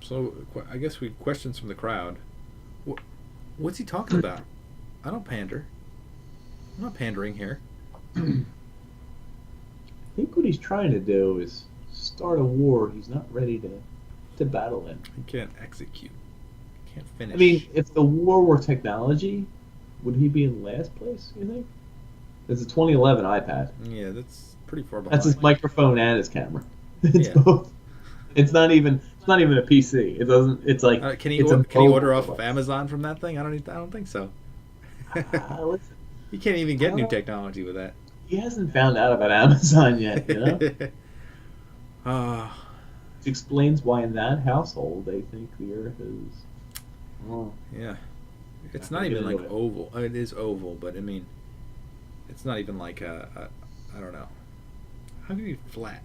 So I guess we questions from the crowd. What's he talking about? I don't pander. I'm not pandering here. I think what he's trying to do is start a war he's not ready to battle in. He can't execute. Can't I mean, finish. if the war were technology, would he be in last place, you think? It's a 2011 iPad. Yeah, that's pretty far That's his behind. microphone and his camera. It's Yeah. both. It's not even a PC. It doesn't it's like Can he it's a can he mobile order off of device. Amazon from that thing? I don't think so. Listen, You can't even I get don't new know. technology with that. He hasn't found out about Amazon yet. uh, Which explains why in that household they think the Earth is. Oh, yeah. It's not not gonna get even into like it. oval. It is oval, but I mean, it's not even like I don't know. How can you be flat?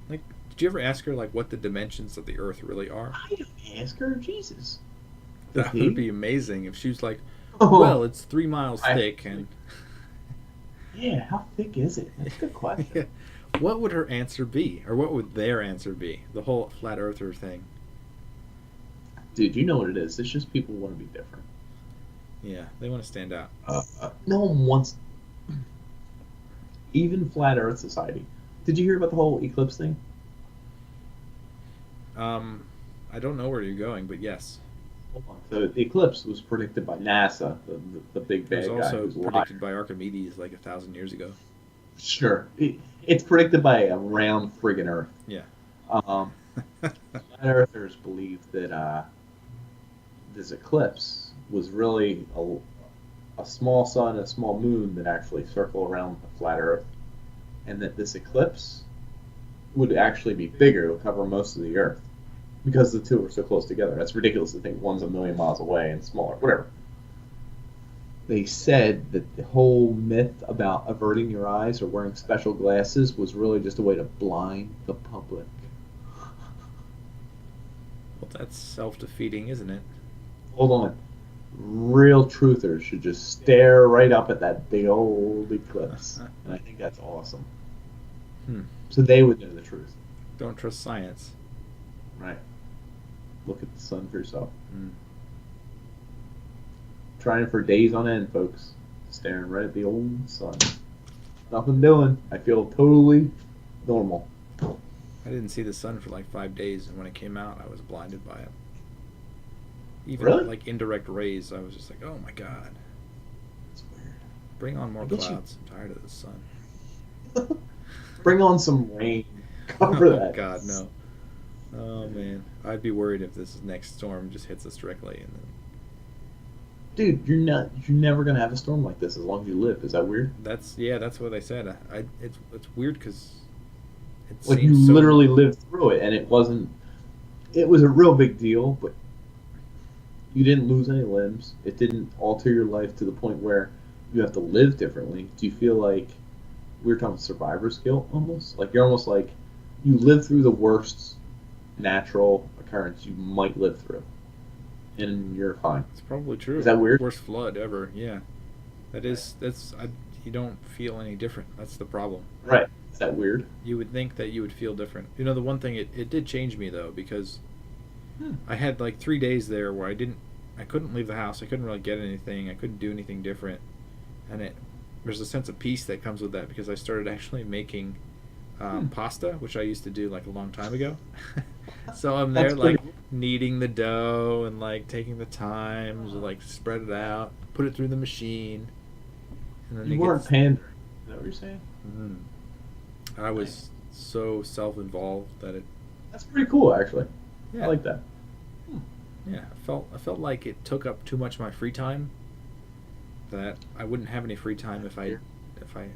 Like, did you ever ask her like what the dimensions of the Earth really are? I don't ask her, Jesus. Does That would he? be amazing if she was like, "Well, Oh, it's 3 miles I. thick," and Yeah, how thick is it? That's a good question. yeah. What would her answer be, or what would their answer be? The whole flat earther thing. Dude, you know what it is. It's just people want to be different. Yeah, they want to stand out. No one wants, even flat Earth society. Did you hear about the whole eclipse thing? Um, I don't know where you're going, but yes, Hold on. So the eclipse was predicted by NASA, the big it was bad guy also who's a predicted liar. by Archimedes like 1,000 years ago. Sure. It's predicted by a round friggin' Earth. Yeah. Um, Flat Earthers believe that this eclipse was really a small sun and a small moon that actually circle around the flat Earth, and that this eclipse would actually be bigger. It would cover most of the Earth because the two are so close together. That's ridiculous to think one's a million miles away and smaller. Whatever. They said that the whole myth about averting your eyes or wearing special glasses was really just a way to blind the public. Well, that's self-defeating, isn't it? Hold on. Real truthers should just stare right up at that big old eclipse. And I think that's awesome. Hmm. So they would know the truth, Don't trust science. right? Look at the sun for yourself. Hmm. Trying for days on end, folks. Staring right at the old sun. Nothing doing. I feel totally normal. I didn't see the sun for like 5 days, and when it came out, I was blinded by it. Even Really? like indirect rays, I was just like, "Oh my god, That's weird. bring on more I guess you clouds! I'm tired of the sun." bring on some rain. Cover Oh that. god, no. Oh man, I'd be worried if this next storm just hits us directly, and then Dude, you're never gonna have a storm like this as long as you live. Is that weird? that's what they said. It's weird because it Like you seems so. literally lived through it and it was a real big deal, but you didn't lose any limbs. It didn't alter your life to the point where you have to live differently. Do you feel like we were talking survivor's guilt almost? Like you're almost like you lived through the worst natural occurrence you might live through, and you're fine. It's probably Is true. that weird? Worst flood ever. Yeah, that Right. is. That's. You don't feel any different. That's the problem. Right. Is that weird? You would think that you would feel different. You know, the one thing it did change me though because Hmm. I had like 3 days there where I couldn't leave the house. I couldn't really get anything. I couldn't do anything different, and there's a sense of peace that comes with that because I started actually making Hmm. pasta, which I used to do like a long time ago. So I'm That's there pretty like cool. kneading the dough and like taking the time to like spread it out, put it through the machine, and then You it weren't gets. pandering. Is that what you're saying? Mm, I Nice. was so self-involved that it. That's pretty cool, actually. I Yeah, like that. Hmm. yeah. I felt like it took up too much of my free time. That I wouldn't have any free time That's weird.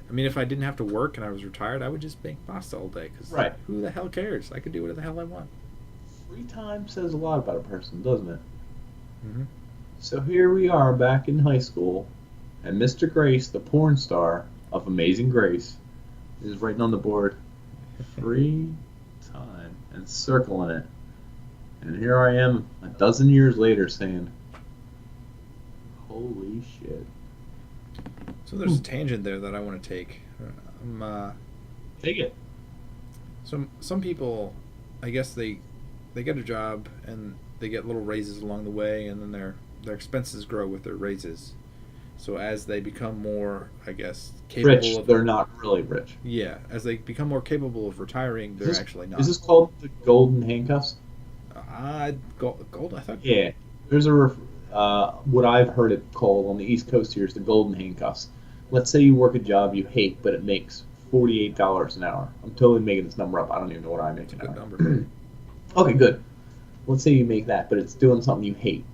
I mean, if I didn't have to work and I was retired, I would just make pasta all day. Because Right. who the hell cares? I could do whatever the hell I want. Free time says a lot about a person, doesn't it? Mm-hmm. So here we are back in high school, and Mr. Grace, the porn star of Amazing Grace, is writing on the board free time and circling it. And here I am a dozen years later saying, holy shit. So there's a tangent there that I want to take. Um, uh, Take it. some people, I guess they get a job and they get little raises along the way, and then their expenses grow with their raises. So as they become more, I guess, capable Rich, of, they're not really rich. yeah, as they become more capable of retiring, Is they're this actually is not. this called the golden handcuffs? Gold. I thought. Yeah, there's what I've heard it called on the East Coast here is the golden handcuffs. Let's say you work a job you hate, but it makes $48 an hour. I'm totally making this number up. I don't even know what I make It's a an good number. hour. Okay, good. Let's say you make that, but it's doing something you hate.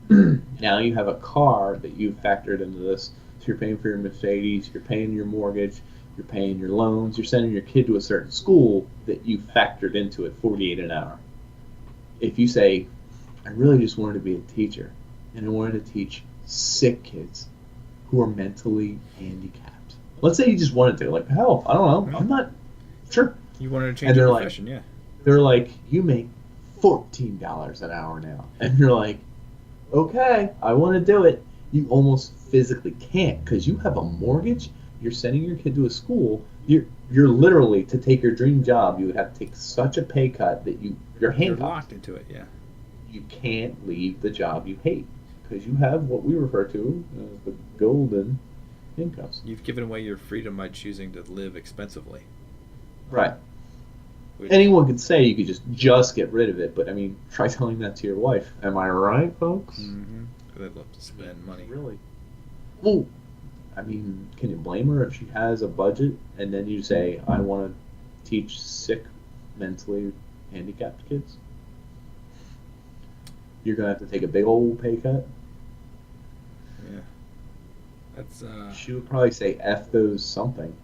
Now you have a car that you've factored into this. So you're paying for your Mercedes, you're paying your mortgage, you're paying your loans, you're sending your kid to a certain school that you factored into it 48 an hour. If you say, I really just wanted to be a teacher, and I wanted to teach sick kids who are mentally handicapped. Let's say you just wanted to, like, hell, I don't know, I'm not sure. You wanted to change And your profession, yeah. they're like, you make $14 an hour now, and you're like, okay, I want to do it. You almost physically can't because you have a mortgage. You're sending your kid to a school. You're literally to take your dream job. You would have to take such a pay cut that you're You're handcuffed. locked into it, yeah. You can't leave the job you hate because you have what we refer to as the golden handcuffs. You've given away your freedom by choosing to live expensively. Right. Which, Anyone could say you could just get rid of it, but I mean, try telling that to your wife. Am I right, folks? Mm-hmm. They'd love to spend money. Really? Well, I mean, can you blame her if she has a budget and then you say, I want to teach sick, mentally handicapped kids? You're going to have to take a big old pay cut? Yeah. That's, She would probably say, F those something.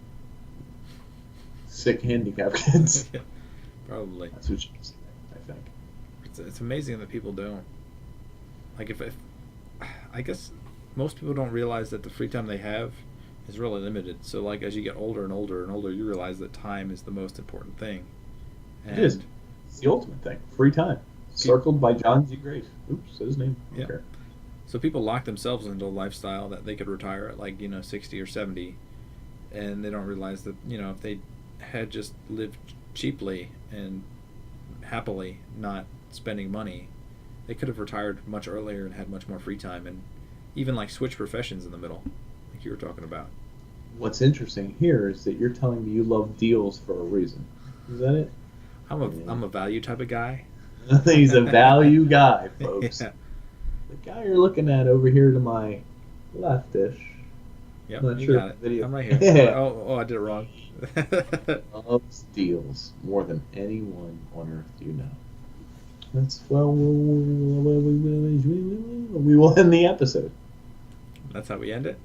Sick, handicapped kids. yeah, probably. That's what she would say, I think. It's amazing that people don't. Like, if I guess most people don't realize that the free time they have is really limited. So, like, as you get older and older and older, you realize that time is the most important thing. And It is. It's the ultimate thing. Free time. Circled by John Z. Grace. Oops, said his name. Yeah. Okay. So people lock themselves into a lifestyle that they could retire at, like, 60 or 70, and they don't realize that, if they had just lived cheaply and happily, not spending money, they could have retired much earlier and had much more free time, and even, like, switch professions in the middle, like you were talking about. What's interesting here is that you're telling me you love deals for a reason. Is that it? I'm a value type of guy. He's a value guy, folks. Yeah. The guy you're looking at over here to my leftish. Yep, Not you sure got if it. the video- I'm right here. Oh, I did it wrong. Loves deals more than anyone on earth you know. That's well, we will end the episode. That's how we end it?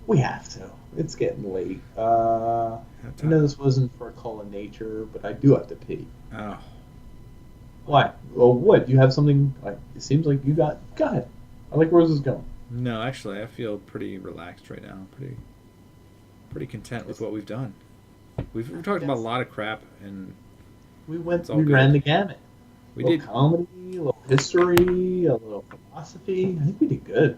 We have to. It's getting late. I know this wasn't for a call of nature, but I do have to pee. Oh. Why? Well, what? You have something? Like it seems like you got. Go ahead. I like where this is going. No, actually, I feel pretty relaxed right now. Pretty content with what we've done. We've talked about a lot of crap, and We all good. ran the gamut. we a little did. comedy, a little history, a little philosophy. I think we did good.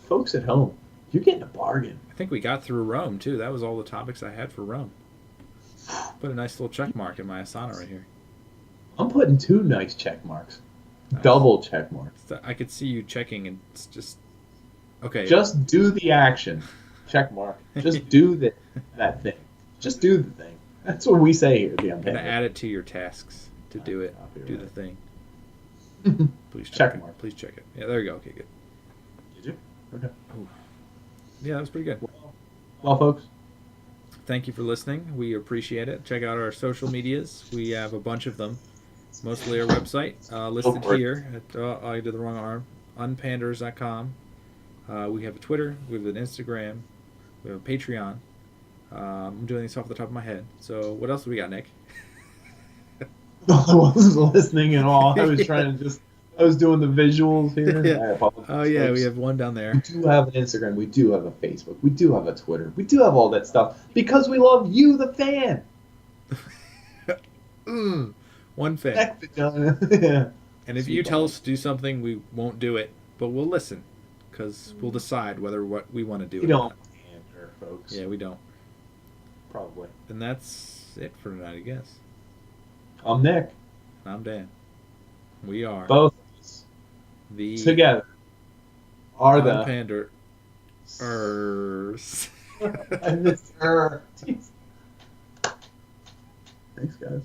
Folks at home, you're getting a bargain. I think we got through Rome too. That was all the topics I had for Rome. Put a nice little check mark in my Asana right here. I'm putting 2 nice check marks. Nice. Double check marks. So I could see you checking, and it's just okay. Just do the action. Check mark. Just do that thing. Just do the thing. That's what we say here at the I'm gonna Unpaid. add it to your tasks to do it. Do the thing. Please Check check it. mark. Please check it. Yeah, there you go. Okay, good. Did you? Okay. Yeah, that was pretty good. Well, folks, Thank you for listening. We appreciate it. Check out our social medias. We have a bunch of them. Mostly our website listed for it. here. I did the wrong arm. Unpanders.com. We have a Twitter. We have an Instagram. We have a Patreon. I'm doing this off the top of my head. So what else do we got, Nick? I wasn't listening at all. I was trying to I was doing the visuals here. Yeah. I apologize, Oh yeah, folks. we have one down We there. do have an Instagram. We do have a Facebook. We do have a Twitter. We do have all that stuff because we love you, the fan. One fan. Heck, vagina. Yeah. And if you tell us to do something, we won't do it, but we'll listen, because we'll decide whether what we want to do. We or don't not. pander, folks. Yeah, we don't. Probably. And that's it for tonight, I guess. I'm Nick. I'm Dan. We are Both of us the together are the. unpanderers. I missed her. Jeez. Thanks, guys.